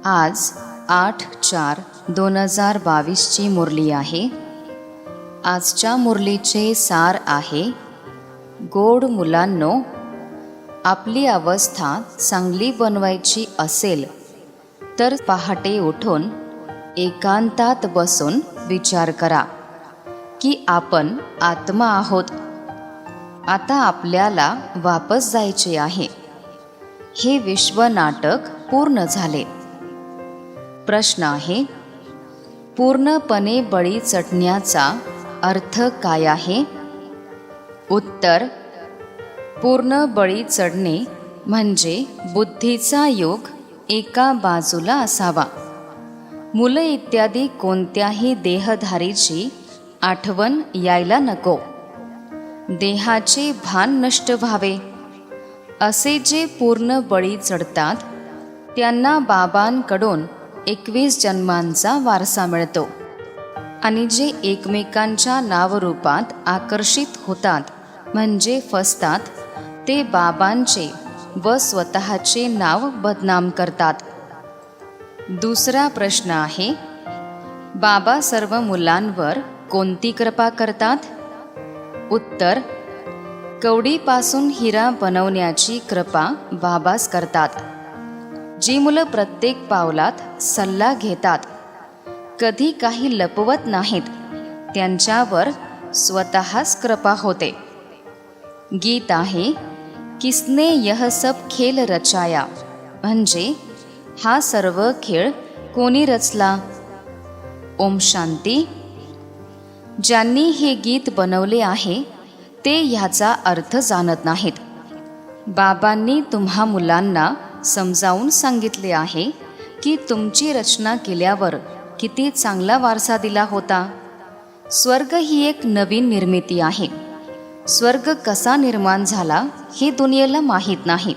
आज 8/4/2022ची मुरली आहे. आजच्या मुरलीचे सार आहे, गोड मुलांनो, आपली अवस्था चांगली बनवायची असेल तर पहाटे उठून एकांतात बसून विचार करा की आपण आत्मा आहोत. आता आपल्याला वापस जायचे आहे. हे विश्वनाटक पूर्ण झाले. प्रश्न आहे, पूर्णपणे बळी चढण्याचा अर्थ काय आहे? उत्तर, पूर्ण बळी चढणे म्हणजे बुद्धीचा योग एका बाजूला असावा. मुलं इत्यादी कोणत्याही देहधारीची आठवण यायला नको. देहाचे भान नष्ट व्हावे. असे जे पूर्ण बळी चढतात त्यांना बाबांकडून 21 जन्मांचा वारसा मिळतो. आणि जे एकमेकांच्या नावरूपात आकर्षित होतात म्हणजे फसतात, ते बाबांचे व स्वतःचे नाव बदनाम करतात. दुसरा प्रश्न आहे, बाबा सर्व मुलांवर कोणती कृपा करतात? उत्तर, कवडीपासून हिरा बनवण्याची कृपा बाबाच करतात. जी मुलं प्रत्येक पावलात सल्ला घेतात, कधी काही लपवत नाहीत, त्यांच्यावर स्वतःच कृपा होते. गीत आहे, किसने यह सब खेल रचाया, म्हणजे हा सर्व खेळ कोणी रचला? ओम शांती. ज्यांनी हे गीत बनवले आहे ते ह्याचा अर्थ जाणत नाहीत. बाबांनी तुम्हा मुलांना समजावून सांगितले आहे की तुमची रचना केल्यावर किती चांगला वारसा दिला होता. स्वर्ग ही एक नवीन निर्मिती आहे. स्वर्ग कसा निर्माण झाला हे दुनियेला माहीत नाही.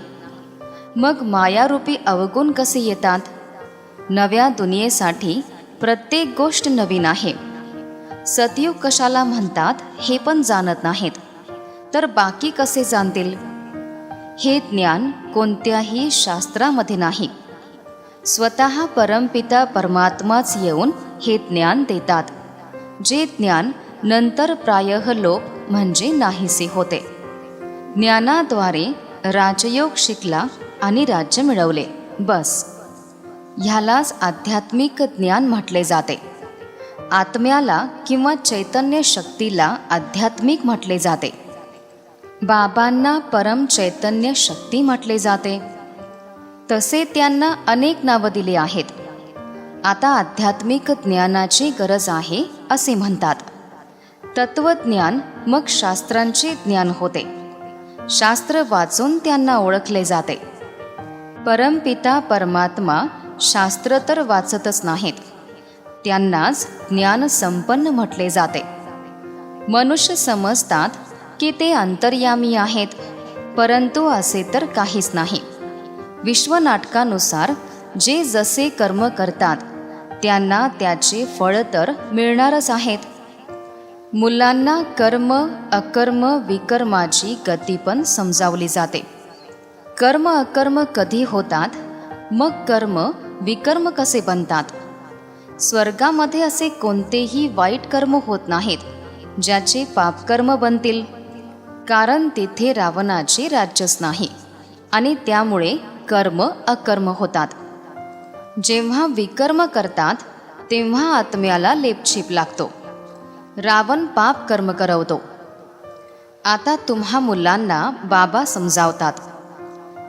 मग मायारूपी अवगुण कसे येतात? नव्या दुनियेसाठी प्रत्येक गोष्ट नवीन आहे. सतयुग कशाला म्हणतात हे पण जाणत नाहीत, तर बाकी कसे जाणतील? हे ज्ञान कोणत्याही शास्त्रामध्ये नाही. स्वतः परमपिता परमात्माच येऊन हे ज्ञान देतात. जे ज्ञान नंतर प्रायः लोप म्हणजे नाहीसे होते. ज्ञानाद्वारे राजयोग शिकला आणि राज्य मिळवले, बस. ह्यालाच आध्यात्मिक ज्ञान म्हटले जाते. आत्म्याला किंवा चैतन्य शक्तीला आध्यात्मिक म्हटले जाते. बाबांना परम चैतन्य शक्ती म्हटले जाते. तसे त्यांना अनेक नावं दिली आहेत. आता आध्यात्मिक ज्ञानाची गरज आहे असे म्हणतात. तत्वज्ञान मग शास्त्रांचे ज्ञान होते. शास्त्र वाचून त्यांना ओळखले जाते. परमपिता परमात्मा शास्त्र तर वाचतच नाहीत, त्यांनाच ज्ञान संपन्न म्हटले जाते. मनुष्य समजतात की ते अंतर्यामी आहेत, परंतु असे तर काहीच नाही. विश्वनाटकानुसार जे जसे कर्म करतात त्यांना त्याचे फळ तर मिळणारच आहेत. मुलांना कर्म अकर्म विकर्माची गती पण समजावली जाते. कर्म अकर्म कधी होतात, मग कर्म विकर्म कसे बनतात? स्वर्गामध्ये असे कोणतेही वाईट कर्म होत नाहीत ज्याचे पापकर्म बनतील, कारण तिथे रावणाचे राज्यच नाही आणि त्यामुळे कर्म अकर्म होतात. जेव्हा विकर्म करतात तेव्हा आत्म्याला लेपछीप लागतो. रावण पाप कर्म करवतो. आता तुम्हा मुलांना बाबा समजावतात.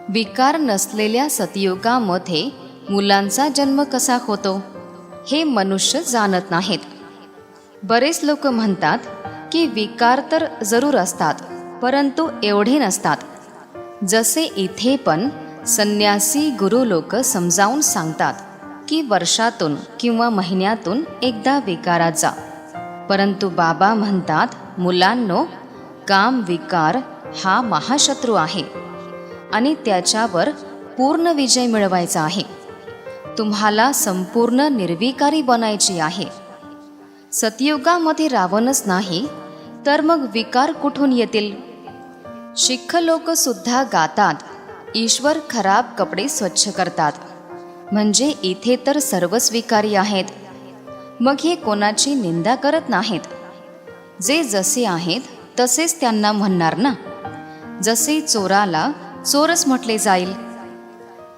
विकार नसलेल्या सतयुगामध्ये मुलांचा जन्म कसा होतो हे मनुष्य जाणत नाहीत. बरेच लोक म्हणतात की विकार तर जरूर असतात, परंतु एवढे नसतात. जसे इथे पण संन्यासी गुरु लोक समजावून सांगतात की वर्षातून किंवा महिन्यातून एकदा विकारात जा. परंतु बाबा म्हणतात, मुलांनो, काम विकार हा महाशत्रू आहे आणि त्याच्यावर पूर्ण विजय मिळवायचा आहे. तुम्हाला संपूर्ण निर्विकारी बनायची आहे. सतयुगामध्ये रावणच नाही तर मग विकार कुठून येतील? शिख लोक सुद्धा गातात, ईश्वर खराब कपडे स्वच्छ करतात. म्हणजे इथे तर सर्व स्वीकारी आहेत. मग हे कोणाची निंदा करत नाहीत. जे जसे आहेत तसेच त्यांना म्हणणार ना. जसे चोराला चोरच म्हटले जाईल.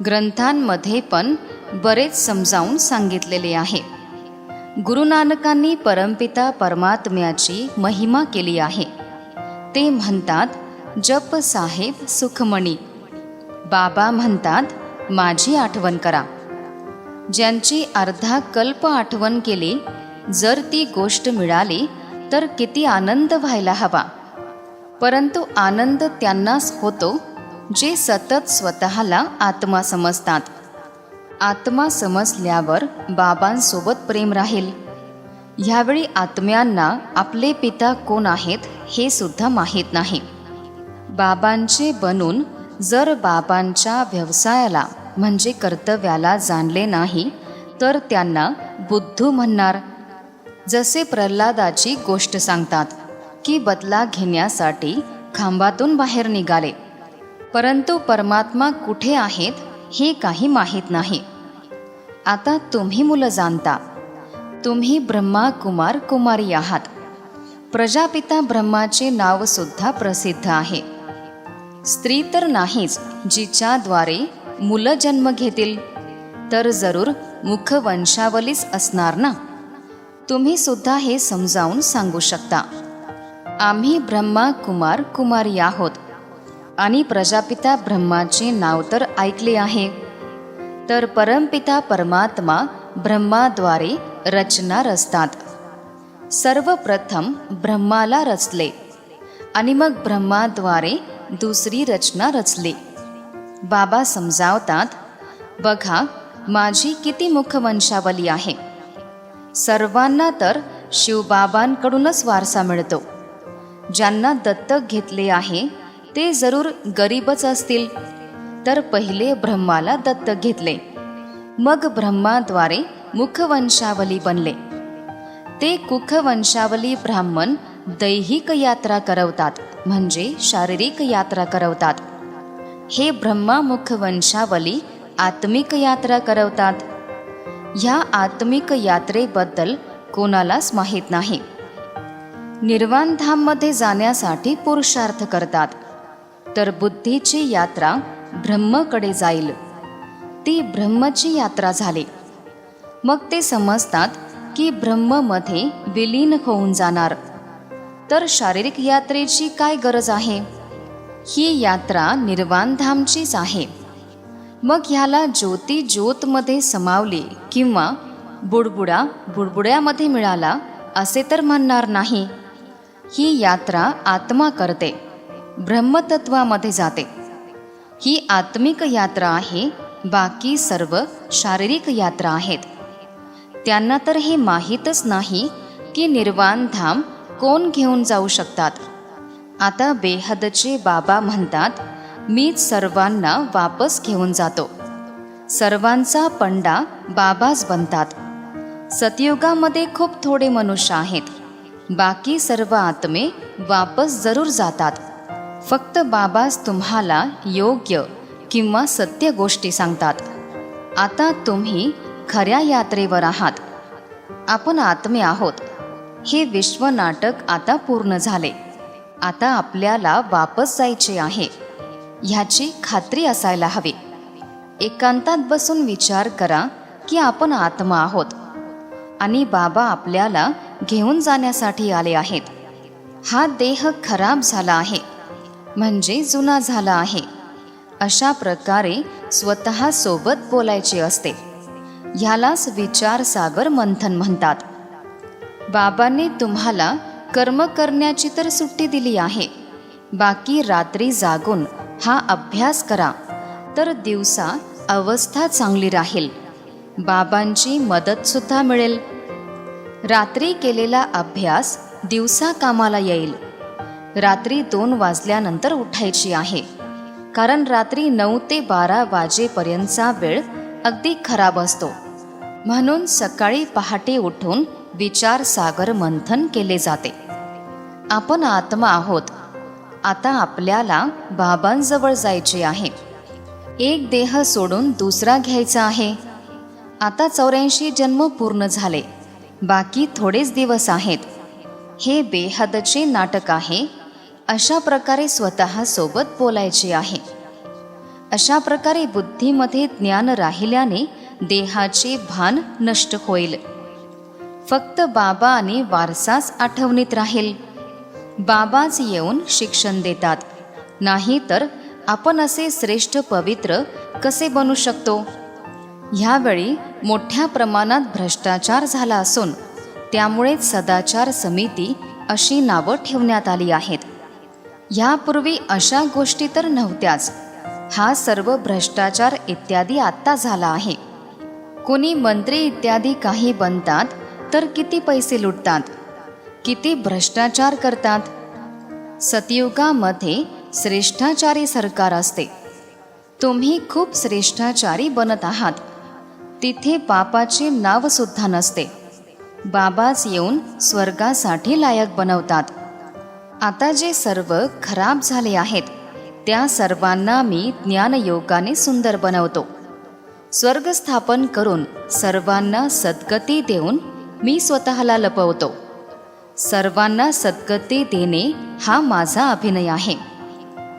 ग्रंथांमध्ये पण बरेच समजावून सांगितलेले आहे. गुरु नानकांनी परमपिता परमात्म्याची महिमा केली आहे. ते म्हणतात, जप साहेब सुखमणी. बाबा म्हणतात, माझी आठवण करा. ज्यांची अर्धा कल्प आठवण केली, जर ती गोष्ट मिळाली तर किती आनंद व्हायला हवा. परंतु आनंद त्यांनाच होतो जे सतत स्वतःला आत्मा समजतात. आत्मा समजल्यावर बाबांसोबत प्रेम राहील. ह्यावेळी आत्म्यांना आपले पिता कोण आहेत हे सुद्धा माहीत नाही. बाबांचे बनून जर बाबांच्या व्यवसायाला म्हणजे कर्तव्याला जाणले नाही तर त्यांना बुद्धू म्हणणार. जसे प्रल्हादाची गोष्ट सांगतात की बदला घेण्यासाठी खांबातून बाहेर निघाले, परंतु परमात्मा कुठे आहेत हे काही माहीत नाही. आता तुम्ही मुलं जाणता, तुम्ही ब्रह्मा कुमार कुमारी आहात. प्रजापिता ब्रह्माचे नाव सुद्धा प्रसिद्ध आहे. स्त्री तर नाहीच जिच्याद्वारे मुलं जन्म घेतील, तर जरूर मुखवंशावलीच असणार ना. तुम्ही सुद्धा हे समजावून सांगू शकता. आम्ही ब्रह्मा कुमार कुमारी आहोत आणि प्रजापिता ब्रह्माचे नाव तर ऐकले आहे. तर परमपिता परमात्मा ब्रह्माद्वारे रचना रचतात. सर्वप्रथम ब्रह्माला रचले आणि मग ब्रह्माद्वारे दुसरी रचना रचली. बाबा समजावतात, बघा माझी किती मुखवंशावली आहे. सर्वांना तर शिवबाबांकडूनच वारसा मिळतो. ज्यांना दत्तक घेतले आहे ते जरूर गरीबच असतील. तर पहिले ब्रह्माला दत्तक घेतले, मग ब्रह्माद्वारे मुखवंशावली बनले. ते कुखवंशावली ब्राह्मण दैहिक यात्रा करवतात, म्हणजे शारीरिक यात्रा करवतात. हे ब्रह्मा मुखवंशावली आत्मिक यात्रा करवतात. ह्या आत्मिक यात्रेबद्दल कोणालाच माहीत नाही. निर्वाणधाममध्ये जाण्यासाठी पुरुषार्थ करतात, तर बुद्धीची यात्रा ब्रह्मकडे जाईल. ती ब्रह्मची यात्रा झाली. मग ते समजतात की ब्रह्ममध्ये विलीन होऊन जाणार. तर शारीरिक यात्रेची काय गरज आहे. ही यात्रा निर्वाणधामचीच आहे. मग ह्याला ज्योती ज्योतमध्ये समावली किंवा बुडबुडा बुडबुड्यामध्ये मिळाला असे तर म्हणणार नाही. ही यात्रा आत्मा करते, ब्रह्मतत्वामध्ये जाते. ही आत्मिक यात्रा आहे. बाकी सर्व शारीरिक यात्रा आहेत. त्यांना तर हे माहीतच नाही की निर्वाणधाम कोण घेऊन जाऊ शकतात. आता बेहदचे बाबा म्हणतात, मीच सर्वांना वापस घेऊन जातो. सर्वांचा पंडा बाबाच बनतात. सतयुगामध्ये खूप थोडे मनुष्य आहेत. बाकी सर्व आत्मे वापस जरूर जातात. फक्त बाबाच तुम्हाला योग्य किंवा सत्य गोष्टी सांगतात. आता तुम्ही खऱ्या यात्रेवर आहात. आपण आत्मे आहोत. हे विश्वनाटक आता पूर्ण झाले. आता आपल्याला वापस जायचे आहे, ह्याची खात्री असायला हवी. एकांतात बसून विचार करा की आपण आत्मा आहोत आणि बाबा आपल्याला घेऊन जाण्यासाठी आले आहेत. हा देह खराब झाला आहे, म्हणजे जुना झाला आहे. अशा प्रकारे स्वतः सोबत बोलायचे असते. ह्यालाच विचारसागर मंथन म्हणतात. बाबांनी तुम्हाला कर्म करण्याची तर सुट्टी दिली आहे. बाकी रात्री जागून हा अभ्यास करा, तर दिवसा अवस्था चांगली राहील. बाबांची मदतसुद्धा मिळेल. रात्री केलेला अभ्यास दिवसा कामाला येईल. रात्री 2 वाजल्यानंतर उठायची आहे, कारण रात्री 9 ते 12 वाजेपर्यंतचा वेळ अगदी खराब असतो. म्हणून सकाळी पहाटे उठून विचारसागर मंथन केले जाते. आपण आत्मा आहोत. आता आपल्याला बाबांजवळ जायचे आहे. एक देह सोडून दुसरा घ्यायचा आहे. आता 84 जन्म पूर्ण झाले, बाकी थोडेच दिवस आहेत. हे बेहदचे नाटक आहे. अशा प्रकारे स्वतःसोबत बोलायचे आहे. अशा प्रकारे बुद्धीमध्ये ज्ञान राहिल्याने देहाचे भान नष्ट होईल. फक्त बाबा आणि वारसाच आठवणीत राहील. बाबाच येऊन शिक्षण देतात. नाही तर आपण असे श्रेष्ठ पवित्र कसे बनू शकतो? ह्यावेळी मोठ्या प्रमाणात भ्रष्टाचार झाला असून त्यामुळेच सदाचार समिती अशी नावं ठेवण्यात आली आहेत. ह्यापूर्वी अशा गोष्टी तर नव्हत्याच. हा सर्व भ्रष्टाचार इत्यादी आत्ता झाला आहे. कोणी मंत्री इत्यादी काही बनतात तर किती पैसे लुटतात, किती भ्रष्टाचार करतात. सतयुगामध्ये श्रेष्ठाचारी सरकार असते. तुम्ही खूप श्रेष्ठाचारी बनत आहात. तिथे पापाचे नाव सुद्धा नसते. बाबाच येऊन स्वर्गासाठी लायक बनवतात. आता जे सर्व खराब झाले आहेत त्या सर्वांना मी ज्ञानयोगाने सुंदर बनवतो. स्वर्ग स्थापन करून सर्वांना सद्गती देऊन मी स्वतःला लपवतो. सर्वांना सद्गती देणे हा माझा अभिनय आहे.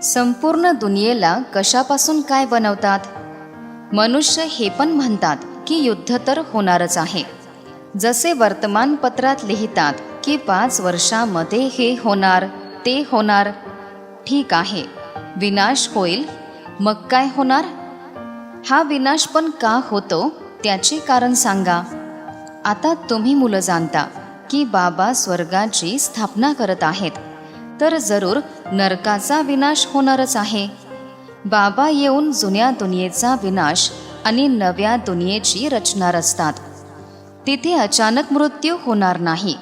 संपूर्ण दुनियेला कशापासून काय बनवतात? मनुष्य हे पण म्हणतात की युद्ध तर होणारच आहे. जसे वर्तमानपत्रात लिहितात की 5 वर्षामध्ये हे होणार, ते होणार. ठीक आहे, विनाश होईल. मग काय होणार? हा विनाश पण का होतो त्याचे कारण सांगा. आता तुम्ही मुलं जाणता की बाबा स्वर्गाची स्थापना करत आहेत, तर जरूर नरकाचा विनाश होणारच आहे. बाबा येऊन जुन्या दुनियेचा विनाश आणि नव्या दुनियेची रचना रचतात. तिथे अचानक मृत्यू होणार नाही.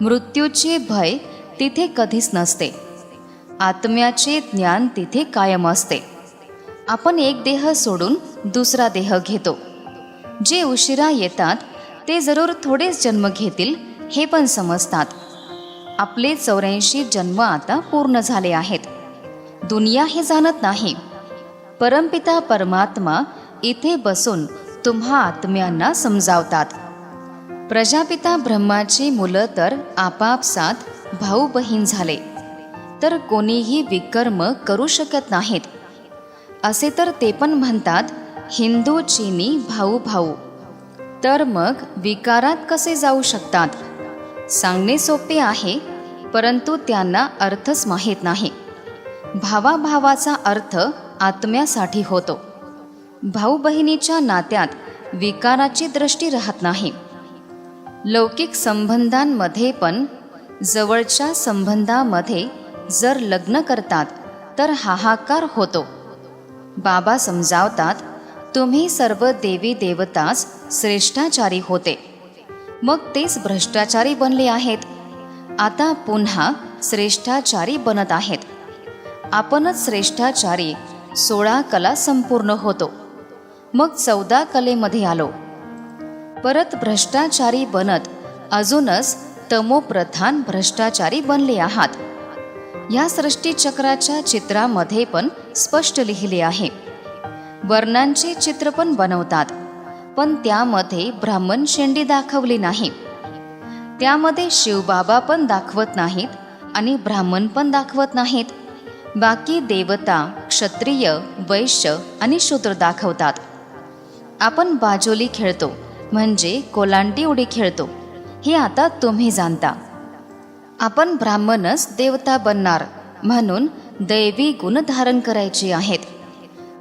मृत्यूचे भय तिथे कधीच नसते. आत्म्याचे ज्ञान तिथे कायम असते. आपण एक देह सोडून दुसरा देह घेतो. जे उशिरा येतात ते जरूर थोडेच जन्म घेतील हे पण समजतात. आपले 84 जन्म आता पूर्ण झाले आहेत. दुनिया हे जाणत नाही. परमपिता परमात्मा इथे बसून तुम्हा आत्म्यांना समजावतात. प्रजापिता ब्रह्माची मुलं तर आपापसात भाऊ बहीण झाले, तर कोणीही विकर्म करू शकत नाहीत. असे तर ते पण म्हणतात हिंदू चीनी भाऊ भाऊ. तर मग विकारात कसे जाऊ शकतात? सांगणे सोपे आहे, परंतु त्यांना अर्थच माहीत नाही. भावाभावाचा अर्थ आत्म्यासाठी होतो. भाऊ बहिणीच्या नात्यात विकाराची दृष्टी राहत नाही. लौकिक संबंधांमध्ये पण जवळच्या संबंधामध्ये जर लग्न करतात तर हाहाकार होतो. बाबा समजावतात तुम्ही सर्व देवी देवताच श्रेष्ठाचारी होते, मग तेच भ्रष्टाचारी बनले आहेत. आता पुन्हा श्रेष्ठाचारी बनत आहेत. आपणच श्रेष्ठाचारी 16 कला संपूर्ण होतो, मग 14 कलेमध्ये आलो. परत भ्रष्टाचारी बनत अजूनच तमोप्रधान भ्रष्टाचारी बनले आहात. या सृष्टीचक्राच्या चित्रामध्ये पण स्पष्ट लिहिले आहे. वर्णांचे चित्र पण बनवतात, पण त्यामध्ये ब्राह्मण शेंडी दाखवली नाही. त्यामध्ये शिवबाबा पण दाखवत नाहीत आणि ब्राह्मण पण दाखवत नाहीत. बाकी देवता, क्षत्रिय, वैश्य आणि शूद्र दाखवतात. आपण बाजोली खेळतो म्हणजे कोलांटी उडी खेळतो, हे आता तुम्ही जाणता. आपण ब्राह्मणच देवता बनणार म्हणून दैवी गुण धारण करायचे आहेत.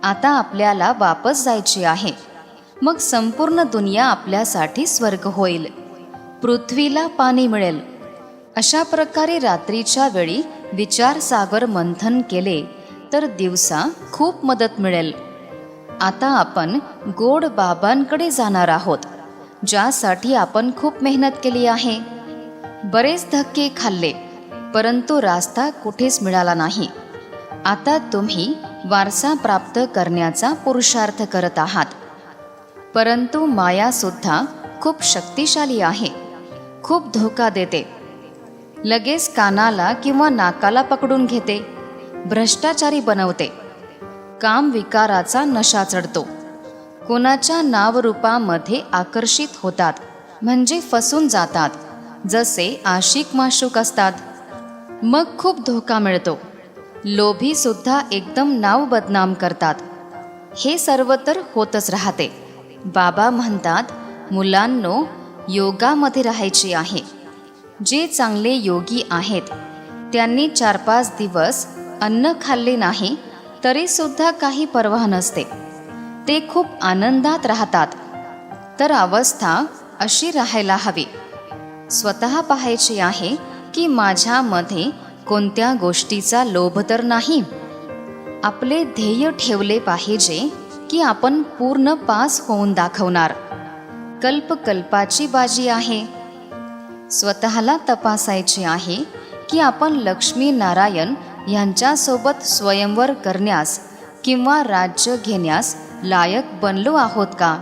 आता आपल्याला वापस जायचे आहे. मग संपूर्ण दुनिया आपल्यासाठी स्वर्ग होईल. पृथ्वीला पाणी मिळेल. अशा प्रकारे रात्रीच्या वेळी विचारसागर मंथन केले तर दिवसा खूप मदत मिळेल. आता आपण गोड बाबांकडे जाणार आहोत, ज्यासाठी आपण खूप मेहनत केली आहे. बरेच धक्के खाल्ले, परंतु रास्ता कुठेच मिळाला नाही. आता तुम्ही वारसा प्राप्त करण्याचा पुरुषार्थ करत आहात. परंतु मायासुद्धा खूप शक्तिशाली आहे. खूप धोका देते. लगेच कानाला किंवा नाकाला पकडून घेते. भ्रष्टाचारी बनवते. काम विकाराचा नशा चढतो. कोणाच्या नावरूपामध्ये आकर्षित होतात, म्हणजे फसून जातात, जसे आशिक माशूक असतात. मग खूप धोका मिळतो. लोभी सुद्धा एकदम नाव बदनाम करतात. हे सर्व तर होतच राहते. बाबा म्हणतात, मुलांनो, योगामध्ये राहायचे आहे. जे चांगले योगी आहेत त्यांनी 4-5 दिवस अन्न खाल्ले नाही तरी सुद्धा काही पर्वा नसते. ते खूप आनंदात राहतात. तर अवस्था अशी राहायला हवी. स्वतः पाहायचे आहे की माझ्यामध्ये कोणत्या गोष्टीचा लोभ तर नाही. आपले ध्येय ठेवले पाहिजे की आपण पूर्ण पास होऊन दाखवणार. कल्पकल्पाची बाजी आहे. स्वतःला तपासायचे आहे की आपण लक्ष्मी नारायण यांच्यासोबत स्वयंवर करण्यास किंवा राज्य घेण्यास लायक बनलो आहोत का.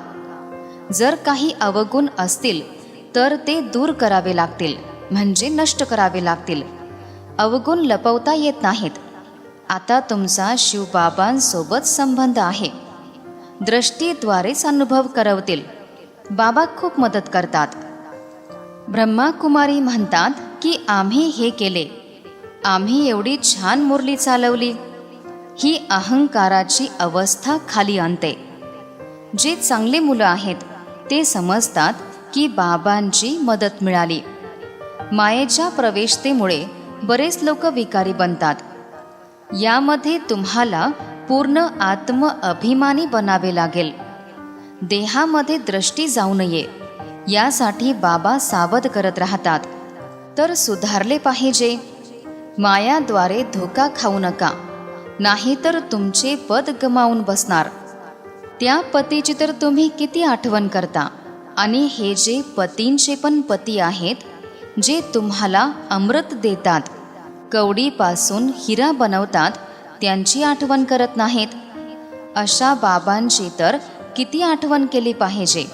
जर काही अवगुण असतील तर ते दूर करावे लागतील, म्हणजे नष्ट करावे लागतील. अवगुण लपवता येत नाहीत. आता तुमचा शिवबाबांसोबत संबंध आहे. दृष्टीद्वारेच अनुभव करवतील. बाबा खूप मदत करतात. ब्रह्माकुमारी म्हणतात की आम्ही हे केले, आम्ही एवढी छान मुरली चालवली. ही अहंकाराची अवस्था खाली आणते. जे चांगले मुलं आहेत ते समजतात की बाबांची मदत मिळाली. मायेच्या प्रवेशतेमुळे बरेच लोक विकारी बनतात. यामध्ये तुम्हाला पूर्ण आत्म अभिमानी बनावे लागेल. देहामध्ये दृष्टी जाऊ नये यासाठी बाबा सावध करत राहतात. तर सुधारले पाहिजे. मायाद्वारे धोका खाऊ नका, नाहीतर तुमचे पद गमावून बसणार. त्या पतीची तर तुम्ही किती आठवण करता. आणि हे जे पतींचे पण पती आहेत, जे तुम्हाला अमृत देतात, कवडीपासून हिरा बनवतात, त्यांची आठवण करत नाहीत. अशा बाबांची तर किती आठवण केली पाहिजे.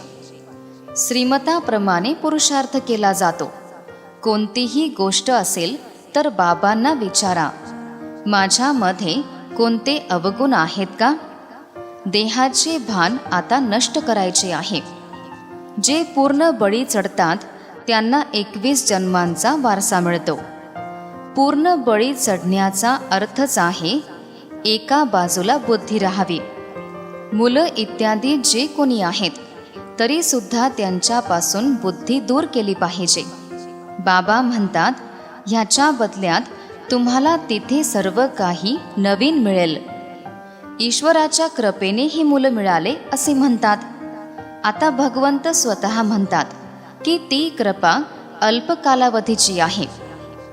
श्रीमताप्रमाणे पुरुषार्थ केला जातो. कोणतीही गोष्ट असेल तर बाबांना विचारा, माझ्यामध्ये कोणते अवगुण आहेत का. देहाचे भान आता नष्ट करायचे आहे. जे पूर्ण बळी चढतात त्यांना 21 जन्मांचा वारसा मिळतो. पूर्ण बळी चढण्याचा अर्थच आहे एका बाजूला बुद्धी राहावी. मुलं इत्यादी जे कोणी आहेत तरी सुद्धा त्यांच्यापासून बुद्धी दूर केली पाहिजे. बाबा म्हणतात, ह्याच्या बदल्यात तुम्हाला तिथे सर्व काही नवीन मिळेल. ईश्वराच्या कृपेने ही मुलं मिळाले असे म्हणतात. आता भगवंत स्वतः म्हणतात की ती कृपा अल्प कालावधीची आहे.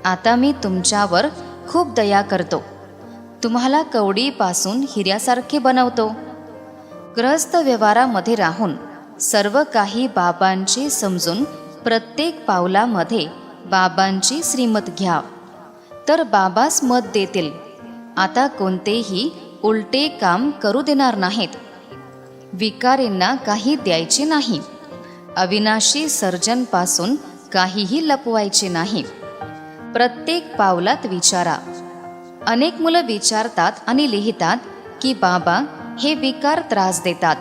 आता मी तुमच्यावर खूप दया करतो. तुम्हाला कवडीपासून हिऱ्यासारखे बनवतो. ग्रहस्थ व्यवहारामध्ये राहून सर्व काही बाबांचे समजून प्रत्येक पावलामध्ये बाबांची श्रीमत घ्या, तर बाबाच मत देतील. आता कोणतेही उलटे काम करू देणार नाहीत. विकारींना काही द्यायचे नाही. अविनाशी सर्जनपासून काहीही लपवायचे नाही. प्रत्येक पावलात विचारा. अनेक मुलं विचारतात आणि लिहितात की बाबा हे विकार त्रास देतात.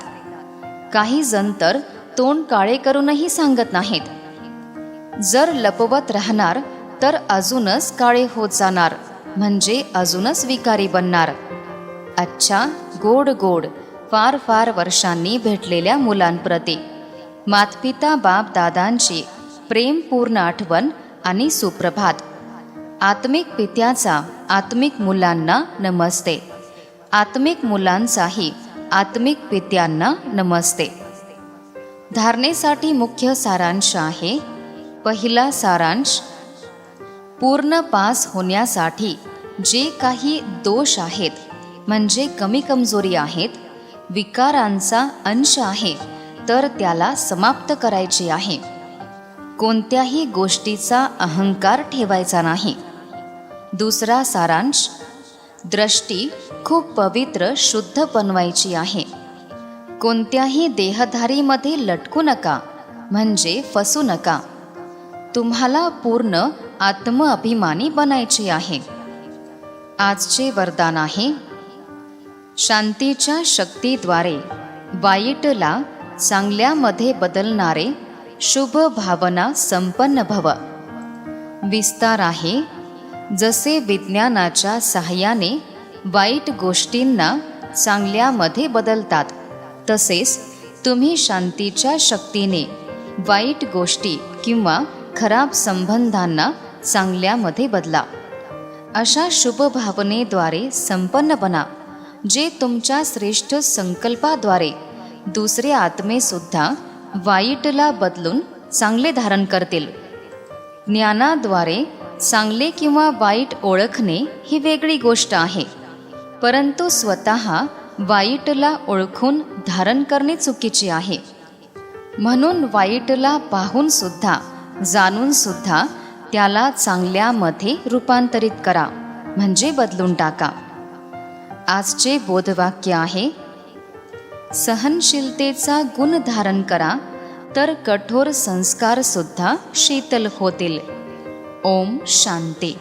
काही जण तर तोंड काळे करूनही सांगत नाहीत. जर लपवत राहणार तर अजूनच काळे होत जाणार, म्हणजे अजूनच विकारी बनणार. अच्छा, गोड गोड फार फार वर्षांनी भेटलेल्या मुलांप्रती मातपिता बाप दादांची प्रेमपूर्ण आठवण आणि सुप्रभात. आत्मिक पित्याचा आत्मिक मुलांना नमस्ते. आत्मिक मुलांचाही आत्मिक पित्यांना नमस्ते. धारणेसाठी मुख्य सारांश आहे. पहिला सारांश, पूर्ण पास होण्यासाठी जे काही दोष आहेत, म्हणजे कमी कमजोरी आहेत, विकारांचा अंश आहे, तर त्याला समाप्त करायचे आहे. कोणत्याही गोष्टीचा अहंकार ठेवायचा नाही. दुसरा सारांश, दृष्टी खूप पवित्र शुद्ध बनवायची आहे. कोणत्याही देहधारीमध्ये लटकू नका, म्हणजे फसू नका. तुम्हाला पूर्ण आत्मअभिमानी बनायचे आहे. आजचे वरदान आहे, शांतीच्या शक्तीद्वारे वाईटला चांगल्यामध्ये बदलणारे शुभ भावना संपन्न भव. विस्तार आहे. जसे विज्ञानाच्या सहाय्याने वाईट गोष्टींना चांगल्यामध्ये बदलतात, तसेच तुम्ही शांतीच्या शक्तीने वाईट गोष्टी किंवा खराब संबंधांना चांगल्यामध्ये बदला. अशा शुभ भावनेद्वारे संपन्न बना, जे तुमच्या श्रेष्ठ संकल्पाद्वारे दुसरे आत्मेसुद्धा वाईटला बदलून चांगले धारण करतील. ज्ञानाद्वारे चांगले किंवा वाईट ओळखणे ही वेगळी गोष्ट आहे, परंतु स्वतः वाईटला ओळखून धारण करणे चुकीचे आहे. म्हणून वाईटला पाहूनसुद्धा जाणूनसुद्धा त्याला चांगल्यामध्ये रूपांतरित करा, म्हणजे बदलून टाका. आजचे बोधवाक्य आहे, सहनशीलतेचा गुण धारण करा, तर कठोर संस्कारसुद्धा शीतल होतील. ओम शांती.